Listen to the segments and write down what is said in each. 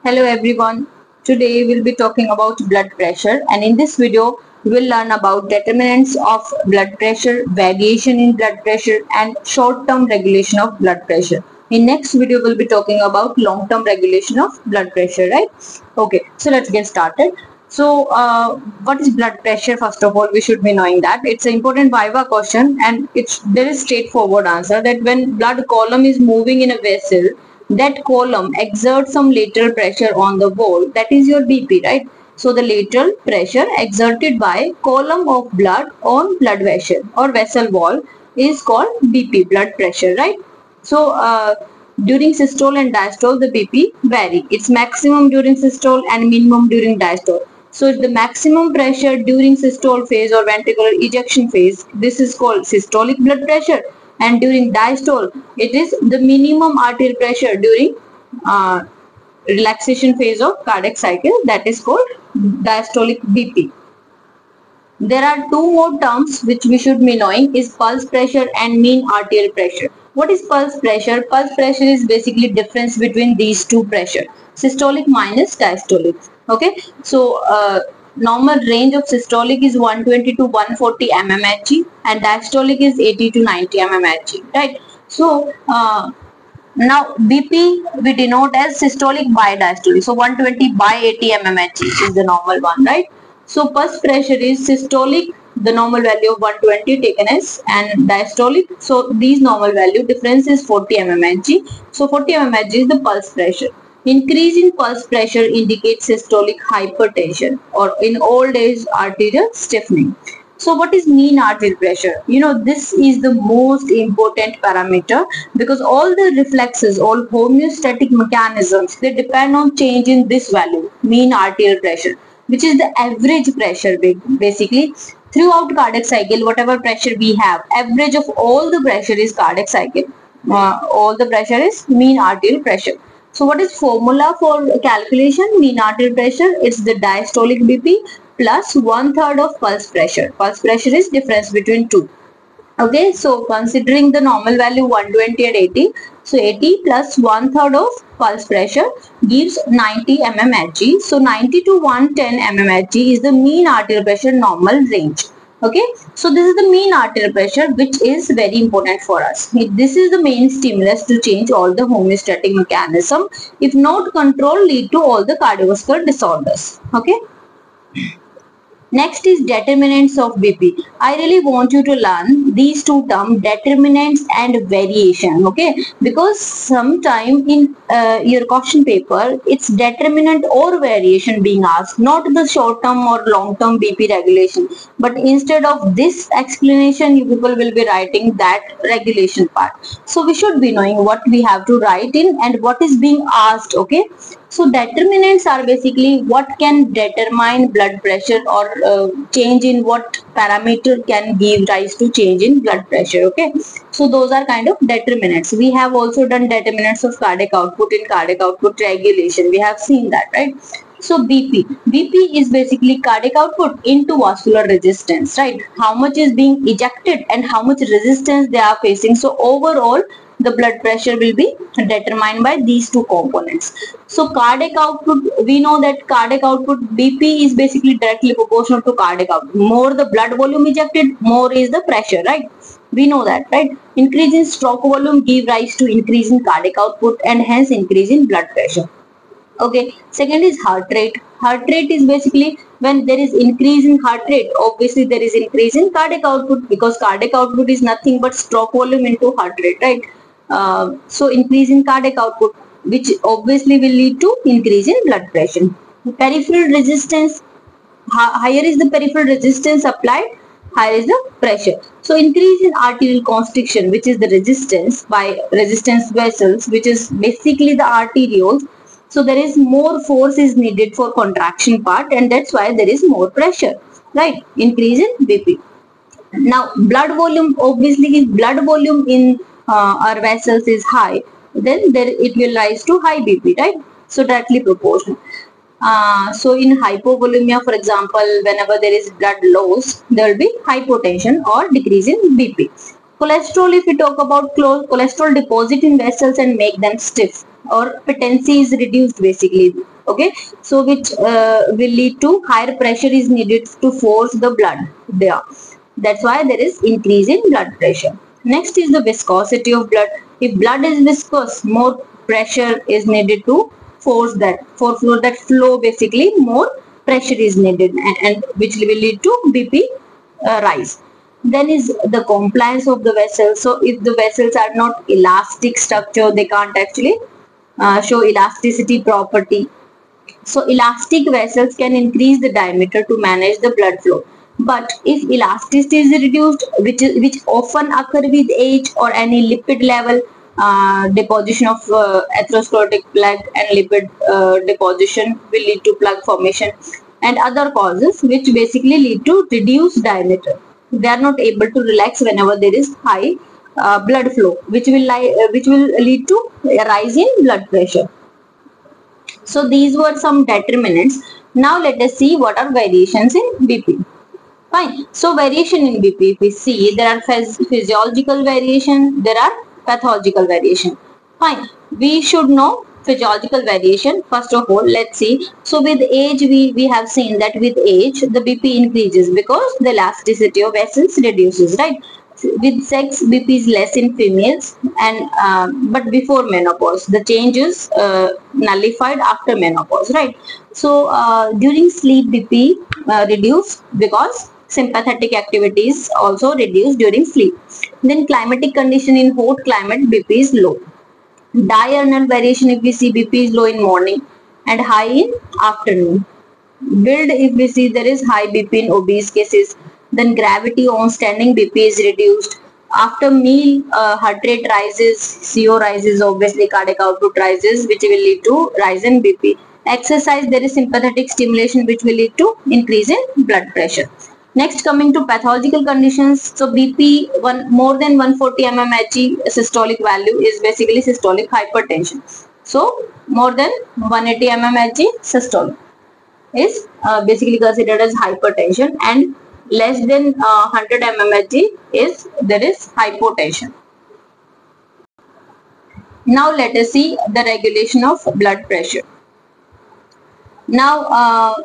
Hello everyone. Today we'll be talking about blood pressure, and in this video we'll learn about determinants of blood pressure, variation in blood pressure and short-term regulation of blood pressure. In next video we'll be talking about long-term regulation of blood pressure, right? Okay, so let's get started. So what is blood pressure? First of all, we should be knowing that it's an important viva question, and there is straightforward answer that when blood column is moving in a vessel, that column exerts some lateral pressure on the wall, that is your BP, right? So the lateral pressure exerted by column of blood on blood vessel or vessel wall is called BP, blood pressure, right? So during systole and diastole the BP vary. It's maximum during systole and minimum during diastole. So the maximum pressure during systole phase or ventricular ejection phase, this is called systolic blood pressure, and during diastole it is the minimum arterial pressure during relaxation phase of cardiac cycle, that is called diastolic BP. There are two more terms which we should be knowing is pulse pressure and mean arterial pressure. What is pulse pressure? Pulse pressure is basically difference between these two pressure, systolic minus diastolic. Okay, so normal range of systolic is 120 to 140 mmHg and diastolic is 80 to 90 mmHg, right? So now BP we denote as systolic by diastolic. So 120 by 80 mmHg is the normal one, right? So pulse pressure is systolic, the normal value of 120 taken as, and diastolic. So these normal value difference is 40 mmHg. So 40 mmHg is the pulse pressure. Increase in pulse pressure indicates systolic hypertension or in old age arterial stiffening. So what is mean arterial pressure? You know, this is the most important parameter because all the reflexes, all homeostatic mechanisms, they depend on change in this value, mean arterial pressure, which is the average pressure basically. Throughout cardiac cycle, whatever pressure we have, average of all the pressure is cardiac cycle. All the pressure is mean arterial pressure. So what is formula for calculation mean arterial pressure? It's the diastolic BP plus 1/3 of pulse pressure. Pulse pressure is difference between two. Okay, so considering the normal value 120 and 80, so 80 plus 1/3 of pulse pressure gives 90 mmHg. So 90 to 110 mmHg is the mean arterial pressure normal range. Okay, so this is the mean arterial pressure, which is very important for us. This is the main stimulus to change all the homeostatic mechanism. If not controlled, lead to all the cardiovascular disorders. Okay. Next is determinants of BP. I really want you to learn these two terms, determinants and variation, okay? Because sometime in your question paper, it's determinant or variation being asked, not the short-term or long-term BP regulation. But instead of this explanation, you people will be writing that regulation part. So we should be knowing what we have to write in and what is being asked, okay? So determinants are basically what can determine blood pressure or change in what parameter can give rise to change in blood pressure. Okay, so those are kind of determinants. We have also done determinants of cardiac output in cardiac output regulation. We have seen that, right? So BP is basically cardiac output into vascular resistance, right? How much is being ejected and how much resistance they are facing. So overall, the blood pressure will be determined by these two components. So cardiac output, we know that cardiac output BP is basically directly proportional to cardiac output. More the blood volume ejected, more is the pressure, right? We know that, right? Increase in stroke volume give rise to increase in cardiac output and hence increase in blood pressure. Okay, second is heart rate. Heart rate is basically when there is increase in heart rate, obviously there is increase in cardiac output because cardiac output is nothing but stroke volume into heart rate, right? So increase in cardiac output, which obviously will lead to increase in blood pressure. Peripheral resistance, higher is the peripheral resistance applied, higher is the pressure. So increase in arterial constriction, which is the resistance by resistance vessels, which is basically the arterioles. So there is more force is needed for contraction part, and that's why there is more pressure, right? Increase in BP. Now blood volume, obviously if blood volume in our vessels is high, then there it will rise to high BP, right? So directly proportional. So in hypovolemia, for example, whenever there is blood loss, there will be hypotension or decrease in BP. Cholesterol, if we talk about cholesterol deposit in vessels and make them stiff, or patency is reduced basically. Okay, so which will lead to higher pressure is needed to force the blood there. That's why there is increase in blood pressure. Next is the viscosity of blood. If blood is viscous, more pressure is needed to force that. For that flow, basically more pressure is needed, and which will lead to BP rise. Then is the compliance of the vessels. So if the vessels are not elastic structure, they can't actually show elasticity property. So elastic vessels can increase the diameter to manage the blood flow. But if elasticity is reduced, which often occur with age or any lipid level, deposition of atherosclerotic plaque and lipid deposition will lead to plaque formation, and other causes which basically lead to reduced diameter. They are not able to relax whenever there is high blood flow, which will lead to a rise in blood pressure. So these were some determinants. Now let us see what are variations in BP. Fine. So variation in BP, if we see, there are physiological variation, there are pathological variation. Fine. We should know physiological variation. First of all, let's see. So with age, we have seen that with age, the BP increases because the elasticity of vessels reduces, right? With sex, BP is less in females, and but before menopause, the change is nullified after menopause, right? So during sleep, BP reduce because sympathetic activities also reduce during sleep. Then climatic condition, in hot climate, BP is low. Diurnal variation, if we see, BP is low in morning and high in afternoon. Build, if we see, there is high BP in obese cases. Then gravity on standing BP is reduced. After meal, heart rate rises, CO rises, obviously cardiac output rises, which will lead to rise in BP. Exercise, there is sympathetic stimulation, which will lead to increase in blood pressure. Next, coming to pathological conditions. So BP more than 140 mmHg systolic value is basically systolic hypertension. So more than 180 mmHg systolic is basically considered as hypertension, and less than 100 mmHg there is hypotension. Now let us see the regulation of blood pressure. Now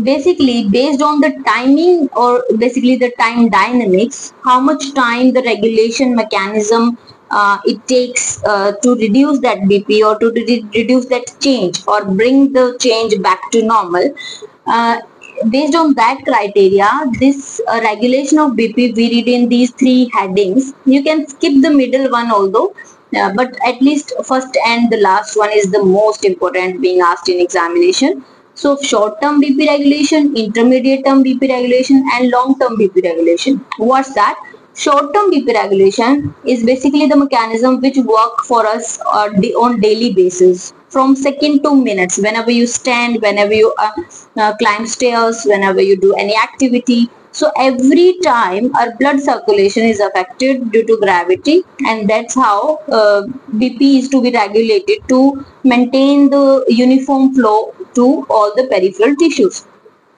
basically based on the timing, or basically the time dynamics, how much time the regulation mechanism it takes to reduce that BP or to reduce that change or bring the change back to normal. Based on that criteria, this regulation of BP we read in these three headings. You can skip the middle one although, but at least first and the last one is the most important being asked in examination. So short-term BP regulation, intermediate-term BP regulation, and long-term BP regulation. What's that? Short-term BP regulation is basically the mechanism which work for us on daily basis, from second to minutes. Whenever you stand, whenever you climb stairs, whenever you do any activity. So every time our blood circulation is affected due to gravity, and that's how BP is to be regulated to maintain the uniform flow to all the peripheral tissues.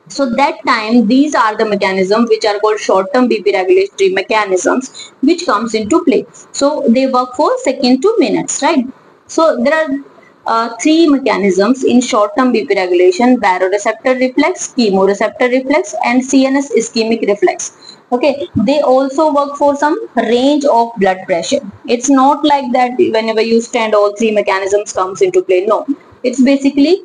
So that time, these are the mechanisms which are called short-term BP regulatory mechanisms which comes into play. So they work for second to minutes, right? So there are three mechanisms in short-term BP regulation: baroreceptor reflex, chemoreceptor reflex, and CNS ischemic reflex. Okay, they also work for some range of blood pressure. It's not like that whenever you stand all three mechanisms comes into play. No, it's basically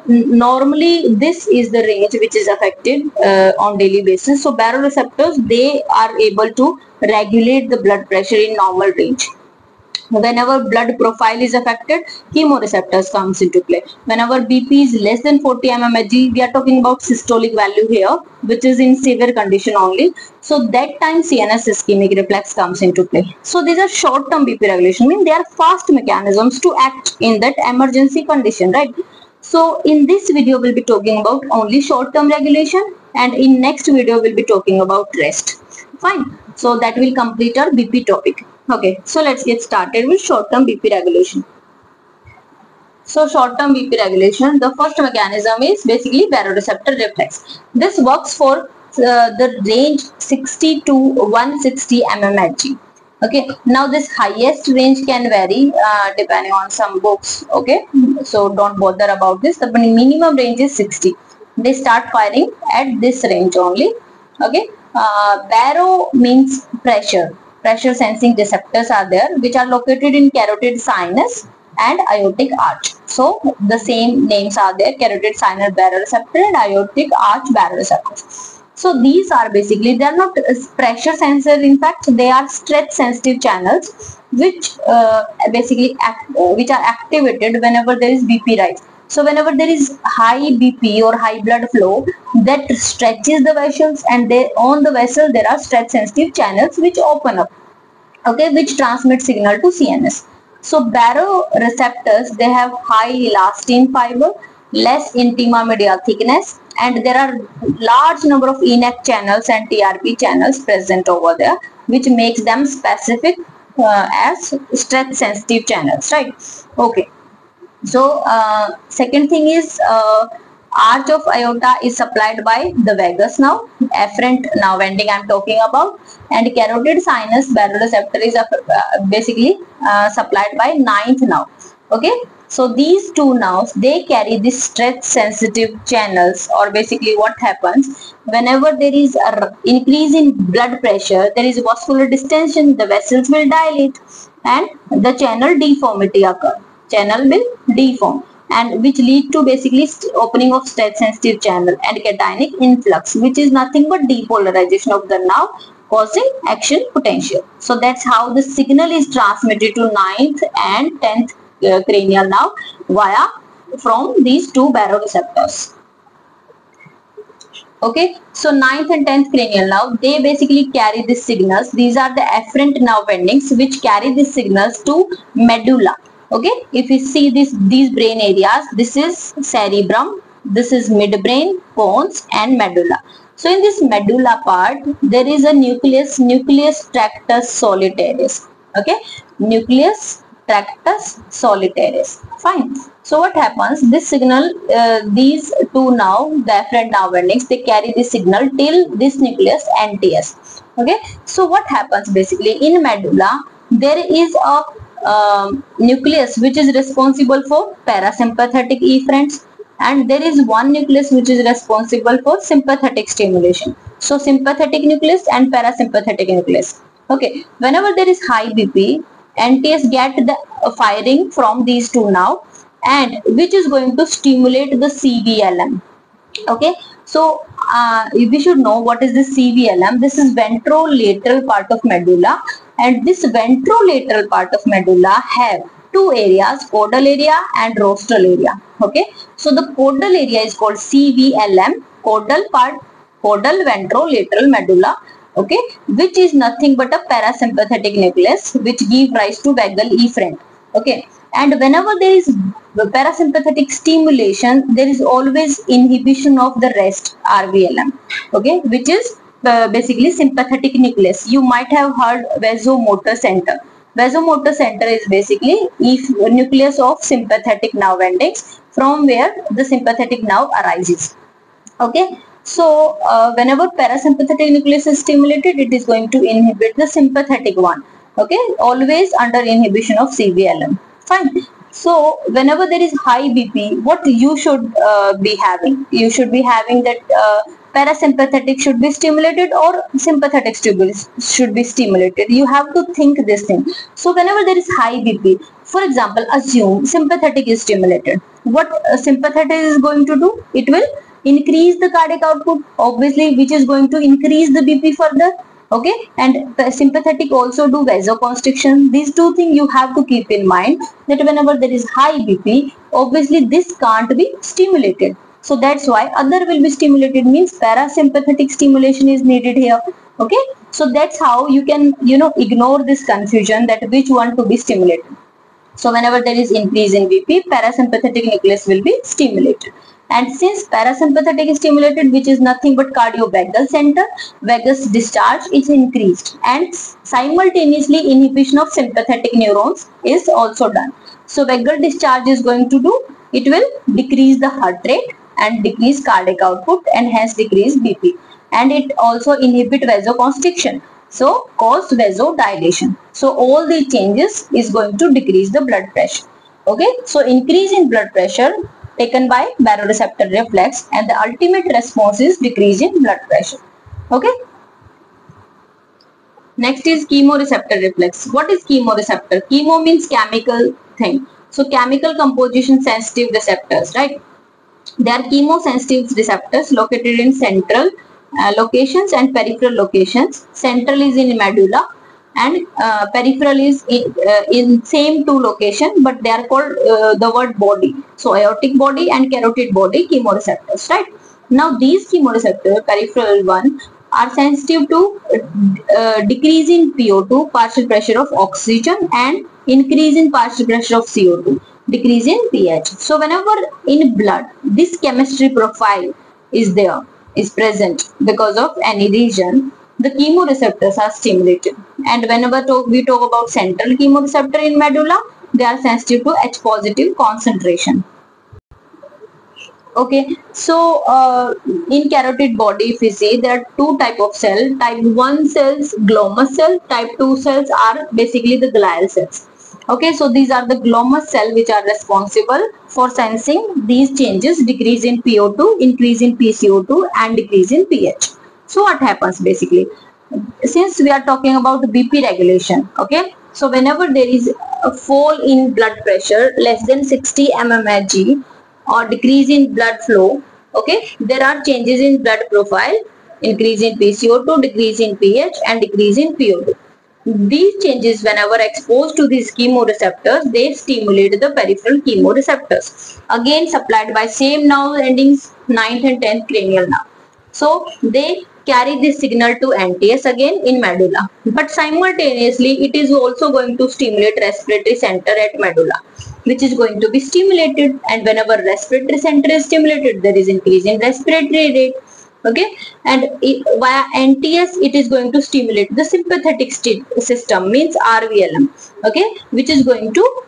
normally this is the range which is affected on daily basis. So baroreceptors, they are able to regulate the blood pressure in normal range. Whenever blood profile is affected, chemoreceptors comes into play. Whenever BP is less than 40 mmHg, we are talking about systolic value here, which is in severe condition only. So that time CNS ischemic reflex comes into play. So these are short-term BP regulation, mean they are fast mechanisms to act in that emergency condition, right? So in this video we'll be talking about only short-term regulation, and in next video we'll be talking about rest. Fine. So that will complete our BP topic. Okay, so let's get started with short-term BP regulation. So short-term BP regulation, the first mechanism is basically baroreceptor reflex. This works for the range 60 to 160 mmHg. Okay, now this highest range can vary depending on some books. Okay, so don't bother about this. The minimum range is 60. They start firing at this range only. Okay, baro means pressure. Pressure sensing receptors are there, which are located in carotid sinus and aortic arch. So the same names are there: carotid sinus baroreceptor and aortic arch baroreceptors. So these are basically, they are not pressure sensor. In fact, they are stretch sensitive channels which which are activated whenever there is BP rise. So whenever there is high BP or high blood flow, that stretches the vessels, and they on the vessel there are stretch sensitive channels which open up, okay, which transmit signal to CNS. So baroreceptors, they have high elastin fiber, less intima media thickness, and there are large number of ENaC channels and TRP channels present over there, which makes them specific as stretch sensitive channels, right? Okay. So second thing is arch of aorta is supplied by the vagus nerve, afferent nerve ending I'm talking about, and carotid sinus baroreceptor is basically supplied by ninth nerve. Okay, so these two nerves, they carry this stretch sensitive channels, or basically what happens whenever there is a increase in blood pressure, there is vascular distension, the vessels will dilate and the channel deformity occur. Channel will deform, and which lead to basically opening of stretch sensitive channel and cationic influx, which is nothing but depolarization of the nerve causing action potential. So that's how the signal is transmitted to 9th and 10th cranial nerve via from these two baroreceptors. Okay, so 9th and 10th cranial nerve, they basically carry these signals. These are the afferent nerve endings which carry these signals to medulla. Okay, if you see these brain areas, this is cerebrum, this is midbrain, pons and medulla. So in this medulla part, there is a nucleus tractus solitarius. Okay, nucleus tractus solitarius. Fine. So what happens? This signal, these two now, the afferent nerve endings, they carry this signal till this nucleus NTS. Okay. So what happens basically in medulla? There is a nucleus which is responsible for parasympathetic efferents, and there is one nucleus which is responsible for sympathetic stimulation. So sympathetic nucleus and parasympathetic nucleus. Okay, whenever there is high BP, NTS get the firing from these two now, and which is going to stimulate the CVLM. Okay, so we should know what is the CVLM. This is ventrolateral part of medulla, and this ventrolateral part of medulla have two areas, caudal area and rostral area. Okay, so the caudal area is called CVLM, caudal part, caudal ventrolateral medulla. Okay, which is nothing but a parasympathetic nucleus which give rise to vagal efferent. Okay, and whenever there is parasympathetic stimulation, there is always inhibition of the rest RVLM. Okay, which is basically sympathetic nucleus. You might have heard vasomotor center. Vasomotor center is basically nucleus of sympathetic nerve endings, from where the sympathetic nerve arises. Okay, so whenever parasympathetic nucleus is stimulated, it is going to inhibit the sympathetic one. Okay, always under inhibition of CVLM. Fine. So whenever there is high BP, what you should be having? You should be having that parasympathetic should be stimulated or sympathetic should be stimulated. You have to think this thing. So whenever there is high BP, for example, assume sympathetic is stimulated. What sympathetic is going to do? It will increase the cardiac output, obviously, which is going to increase the BP further. Okay, and sympathetic also do vasoconstriction. These two things you have to keep in mind, that whenever there is high BP, obviously this can't be stimulated. So that's why other will be stimulated, means parasympathetic stimulation is needed here. Okay, so that's how you can ignore this confusion that which one to be stimulated. So whenever there is increase in BP, parasympathetic nucleus will be stimulated. And since parasympathetic is stimulated, which is nothing but cardiovagal center, vagus discharge is increased, and simultaneously inhibition of sympathetic neurons is also done. So vagal discharge is going to do, it will decrease the heart rate and decrease cardiac output, and hence decrease BP. And it also inhibit vasoconstriction. So cause vasodilation. So all these changes is going to decrease the blood pressure. Okay, so increase in blood pressure taken by baroreceptor reflex, and the ultimate response is decrease in blood pressure. Okay. Next is chemoreceptor reflex. What is chemoreceptor? Chemo means chemical thing. So chemical composition sensitive receptors, right? They are chemosensitive receptors located in central locations and peripheral locations. Central is in medulla and peripheral is in same two location, but they are called the word body. So aortic body and carotid body chemoreceptors, right? Now these chemoreceptor peripheral one are sensitive to decrease in PO2, partial pressure of oxygen, and increase in partial pressure of CO2, decrease in pH. So whenever in blood this chemistry profile is there, is present because of any region, the chemoreceptors are stimulated. And whenever we talk about central chemoreceptor in medulla, they are sensitive to H positive concentration. Okay, so in carotid body, if we see, there are two type of cell. Type 1 cells, glomus cell. Type 2 cells are basically the glial cells. Okay, so these are the glomus cell which are responsible for sensing these changes: decrease in PO2, increase in PCO2, and decrease in pH. So what happens basically? Since we are talking about BP regulation, okay, so whenever there is a fall in blood pressure less than 60 mmHg or decrease in blood flow, okay, there are changes in blood profile: increase in PCO2, decrease in pH, and decrease in PO2. These changes, whenever exposed to these chemoreceptors, they stimulate the peripheral chemoreceptors, again supplied by same nerve endings, 9th and 10th cranial nerve. So they carry this signal to NTS again in medulla, but simultaneously it is also going to stimulate respiratory center at medulla, which is going to be stimulated, and whenever respiratory center is stimulated, there is increase in respiratory rate. Okay, and via NTS it is going to stimulate the sympathetic system, means RVLM, okay, which is going to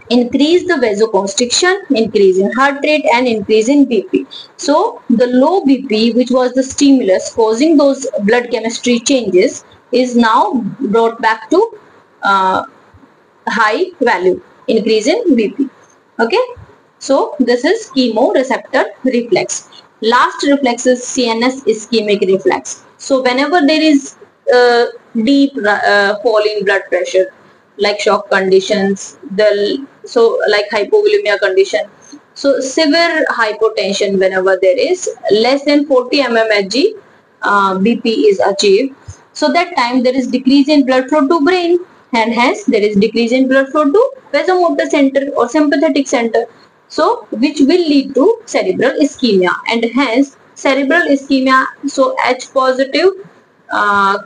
increase the vasoconstriction, increase in heart rate, and increase in BP. So the low BP, which was the stimulus causing those blood chemistry changes, is now brought back to high value, increase in BP. Okay, so this is chemoreceptor reflex. Last reflex is CNS ischemic reflex. So whenever there is deep fall in blood pressure, like shock conditions, like hypovolemia condition, so severe hypotension, whenever there is less than 40 mmHg BP is achieved, so that time there is decrease in blood flow to brain, and hence there is decrease in blood flow to vasomotor center or sympathetic center, so which will lead to cerebral ischemia, and hence cerebral ischemia, so H positive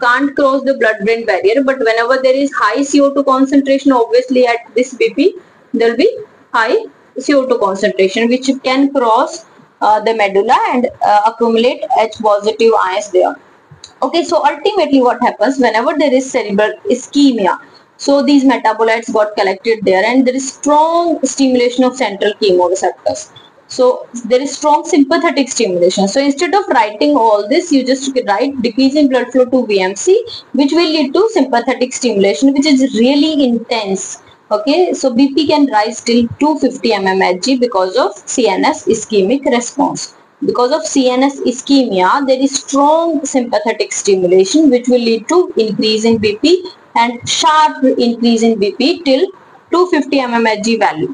can't cross the blood brain barrier, but whenever there is high CO2 concentration, obviously at this BP there will be high CO2 concentration which can cross the medulla and accumulate H positive ions there. Okay, so ultimately what happens whenever there is cerebral ischemia? So these metabolites got collected there, and there is strong stimulation of central chemoreceptors. So there is strong sympathetic stimulation. So instead of writing all this, you just write decrease in blood flow to VMC, which will lead to sympathetic stimulation, which is really intense. Okay, so BP can rise till 250 mmHg because of CNS ischemic response. Because of CNS ischemia, there is strong sympathetic stimulation which will lead to increase in BP and sharp increase in BP till 250 mmHg value.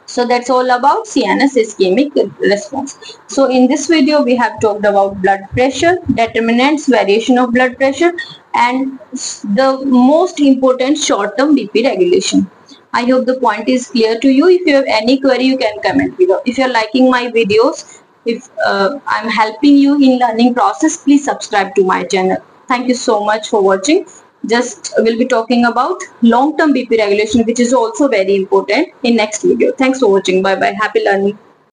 So that's all about CNS ischemic response. So in this video we have talked about blood pressure, determinants, variation of blood pressure, and the most important short-term BP regulation. I hope the point is clear to you. If you have any query, you can comment below. If you are liking my videos, if I'm helping you in learning process, please subscribe to my channel. Thank you so much for watching. Just we'll be talking about long-term BP regulation, which is also very important in next video. Thanks for watching. Bye bye. Happy learning.